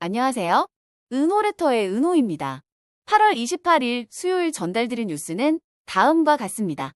안녕하세요. 은호레터의 은호입니다. 8월 28일 수요일 전달드린 뉴스는 다음과 같습니다.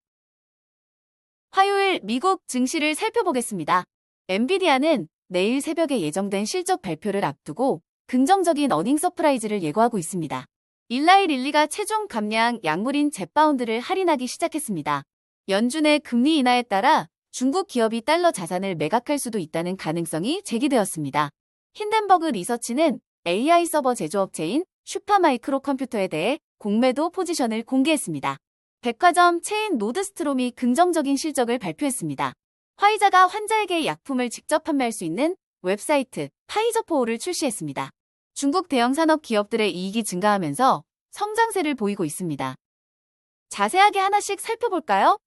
화요일 미국 증시를 살펴보겠습니다. 엔비디아는 내일 새벽에 예정된 실적 발표를 앞두고 긍정적인 어닝 서프라이즈를 예고하고 있습니다. 일라이 릴리가 체중 감량 약물인 젯바운드를 할인하기 시작했습니다. 연준의 금리 인하에 따라 중국 기업이 달러 자산을 매각할 수도 있다는 가능성이 제기되었습니다. 힌덴버그 리서치는 AI 서버 제조업체인 슈퍼마이크로 컴퓨터에 대해 공매도 포지션을 공개했습니다. 백화점 체인 노드스트롬이 긍정적인 실적을 발표했습니다. 화이자가 환자에게 약품을 직접 판매할 수 있는 웹사이트 파이저포를 출시했습니다. 중국 대형 산업 기업들의 이익이 증가하면서 성장세를 보이고 있습니다. 자세하게 하나씩 살펴볼까요?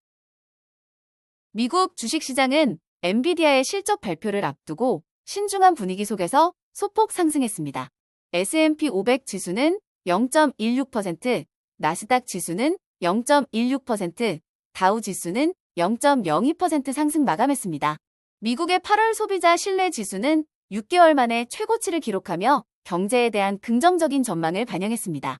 미국 주식시장은 엔비디아의 실적 발표를 앞두고 신중한 분위기 속에서 소폭 상승했습니다. S&P 500 지수는 0.16%, 나스닥 지수는 0.16%, 다우 지수는 0.02% 상승 마감했습니다. 미국의 8월 소비자 신뢰 지수는 6개월 만에 최고치를 기록하며 경제에 대한 긍정적인 전망을 반영했습니다.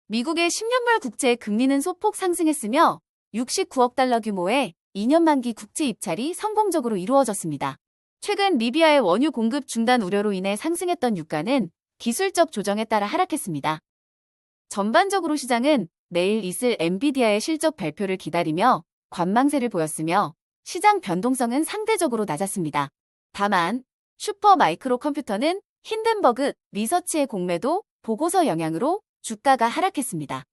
미국의 10년물 국채 금리는 소폭 상승했으며 69억 달러 규모의 2년 만기 국채 입찰이 성공적으로 이루어졌습니다. 최근 리비아의 원유 공급 중단 우려로 인해 상승했던 유가는 기술적 조정에 따라 하락했습니다. 전반적으로 시장은 내일 있을 엔비디아의 실적 발표를 기다리며 관망세를 보였으며 시장 변동성은 상대적으로 낮았습니다. 다만 슈퍼마이크로 컴퓨터는 힌덴버그 리서치의 공매도 보고서 영향으로 주가가 하락했습니다.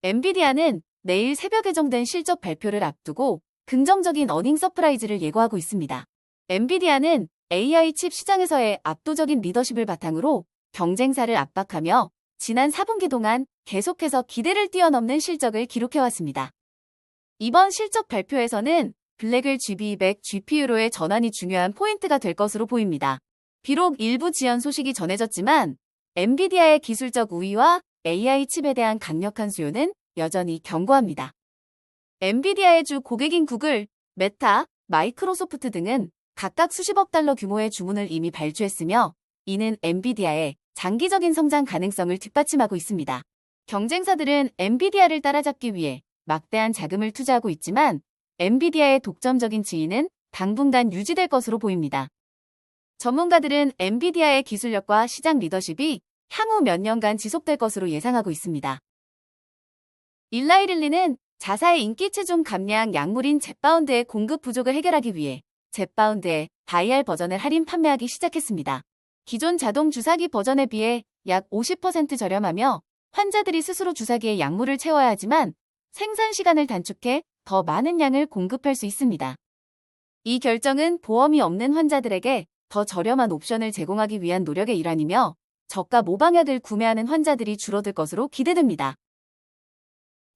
엔비디아는 내일 새벽 예정된 실적 발표를 앞두고 긍정적인 어닝 서프라이즈를 예고하고 있습니다. 엔비디아는 AI 칩 시장에서의 압도적인 리더십을 바탕으로 경쟁사를 압박하며 지난 4분기 동안 계속해서 기대를 뛰어넘는 실적을 기록해왔습니다. 이번 실적 발표에서는 블랙을 GB200 GPU로의 전환이 중요한 포인트가 될 것으로 보입니다. 비록 일부 지연 소식이 전해졌지만 엔비디아의 기술적 우위와 AI 칩에 대한 강력한 수요는 여전히 견고합니다. 엔비디아의 주 고객인 구글, 메타, 마이크로소프트 등은 각각 수십억 달러 규모의 주문을 이미 발주했으며 이는 엔비디아의 장기적인 성장 가능성을 뒷받침하고 있습니다. 경쟁사들은 엔비디아를 따라잡기 위해 막대한 자금을 투자하고 있지만 엔비디아의 독점적인 지위는 당분간 유지될 것으로 보입니다. 전문가들은 엔비디아의 기술력과 시장 리더십이 향후 몇 년간 지속될 것으로 예상하고 있습니다. 일라이 릴리는 자사의 인기 체중 감량 약물인 젯바운드의 공급 부족을 해결하기 위해 젯바운드의 바이알 버전을 할인 판매하기 시작했습니다. 기존 자동 주사기 버전에 비해 약 50% 저렴하며 환자들이 스스로 주사기에 약물을 채워야 하지만 생산 시간을 단축해 더 많은 양을 공급할 수 있습니다. 이 결정은 보험이 없는 환자들에게 더 저렴한 옵션을 제공하기 위한 노력의 일환이며 저가 모방약을 구매하는 환자들이 줄어들 것으로 기대됩니다.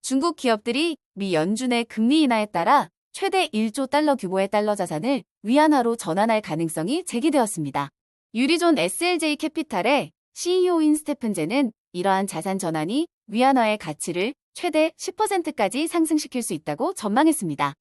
중국 기업들이 미 연준의 금리 인하에 따라 최대 1조 달러 규모의 달러 자산을 위안화로 전환할 가능성이 제기되었습니다. 유리존 SLJ 캐피탈의 CEO인 스테픈 제는 이러한 자산 전환이 위안화의 가치를 최대 10%까지 상승시킬 수 있다고 전망했습니다.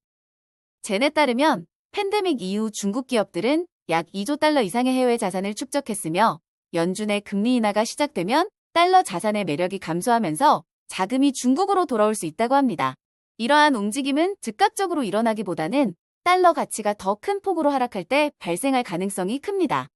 젠에 따르면 팬데믹 이후 중국 기업들은 약 2조 달러 이상의 해외 자산을 축적했으며 연준의 금리 인하가 시작되면 달러 자산의 매력이 감소하면서 자금이 중국으로 돌아올 수 있다고 합니다. 이러한 움직임은 즉각적으로 일어나기보다는 달러 가치가 더 큰 폭으로 하락할 때 발생할 가능성이 큽니다.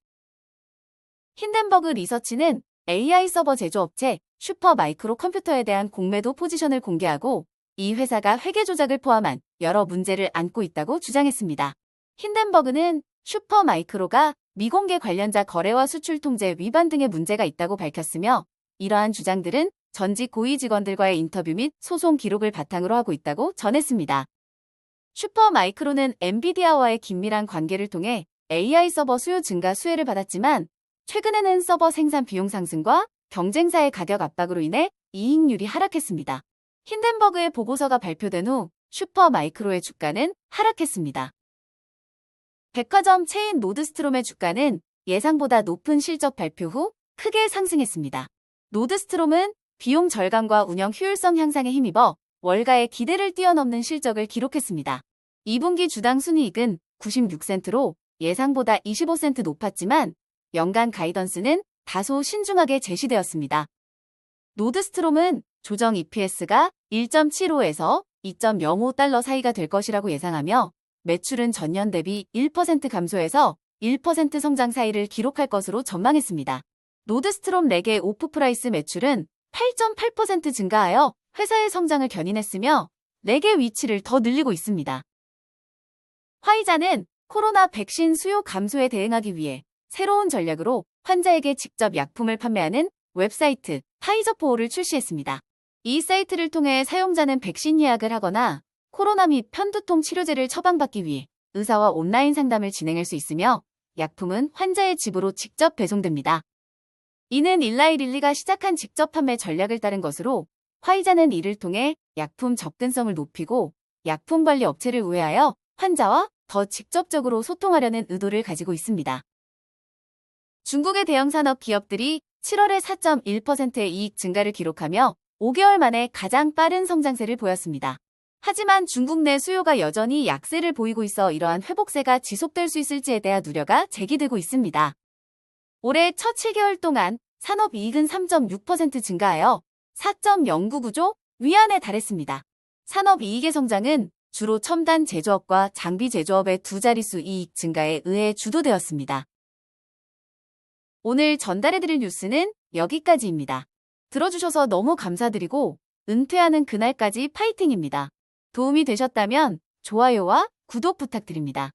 힌덴버그 리서치는 AI 서버 제조업체 슈퍼마이크로 컴퓨터에 대한 공매도 포지션을 공개하고 이 회사가 회계 조작을 포함한 여러 문제를 안고 있다고 주장했습니다. 힌덴버그는 슈퍼마이크로가 미공개 관련자 거래와 수출 통제 위반 등의 문제가 있다고 밝혔으며 이러한 주장들은 전직 고위 직원들과의 인터뷰 및 소송 기록을 바탕으로 하고 있다고 전했습니다. 슈퍼마이크로는 엔비디아와의 긴밀한 관계를 통해 AI 서버 수요 증가 수혜를 받았지만 최근에는 서버 생산 비용 상승과 경쟁사의 가격 압박으로 인해 이익률이 하락했습니다. 힌덴버그의 보고서가 발표된 후 슈퍼마이크로의 주가는 하락했습니다. 백화점 체인 노드스트롬의 주가는 예상보다 높은 실적 발표 후 크게 상승했습니다. 노드스트롬은 비용 절감과 운영 효율성 향상에 힘입어 월가의 기대를 뛰어넘는 실적을 기록했습니다. 2분기 주당 순이익은 96센트로 예상보다 25센트 높았지만 연간 가이던스는 다소 신중하게 제시되었습니다. 노드스트롬은 조정 EPS가 1.75에서 2.05달러 사이가 될 것이라고 예상하며 매출은 전년 대비 1% 감소해서 1% 성장 사이를 기록할 것으로 전망했습니다. 노드스트롬 렉의 오프프라이스 매출은 8.8% 증가하여 회사의 성장을 견인했으며 렉의 위치를 더 늘리고 있습니다. 화이자는 코로나 백신 수요 감소에 대응하기 위해 새로운 전략으로 환자에게 직접 약품을 판매하는 웹사이트 파이저포를 출시했습니다. 이 사이트를 통해 사용자는 백신 예약을 하거나 코로나 및 편두통 치료제를 처방받기 위해 의사와 온라인 상담을 진행할 수 있으며 약품은 환자의 집으로 직접 배송됩니다. 이는 일라이릴리가 시작한 직접 판매 전략을 따른 것으로 화이자는 이를 통해 약품 접근성을 높이고 약품 관리 업체를 우회하여 환자와 더 직접적으로 소통하려는 의도를 가지고 있습니다. 중국의 대형 산업 기업들이 7월에 4.1%의 이익 증가를 기록하며 5개월 만에 가장 빠른 성장세를 보였습니다. 하지만 중국 내 수요가 여전히 약세를 보이고 있어 이러한 회복세가 지속될 수 있을지에 대한 우려가 제기되고 있습니다. 올해 첫 7개월 동안 산업이익은 3.6% 증가하여 4.09조 위안에 달했습니다. 산업이익의 성장은 주로 첨단 제조업과 장비 제조업의 두 자릿수 이익 증가에 의해 주도되었습니다. 오늘 전달해드릴 뉴스는 여기까지입니다. 들어주셔서 너무 감사드리고 은퇴하는 그날까지 파이팅입니다. 도움이 되셨다면 좋아요와 구독 부탁드립니다.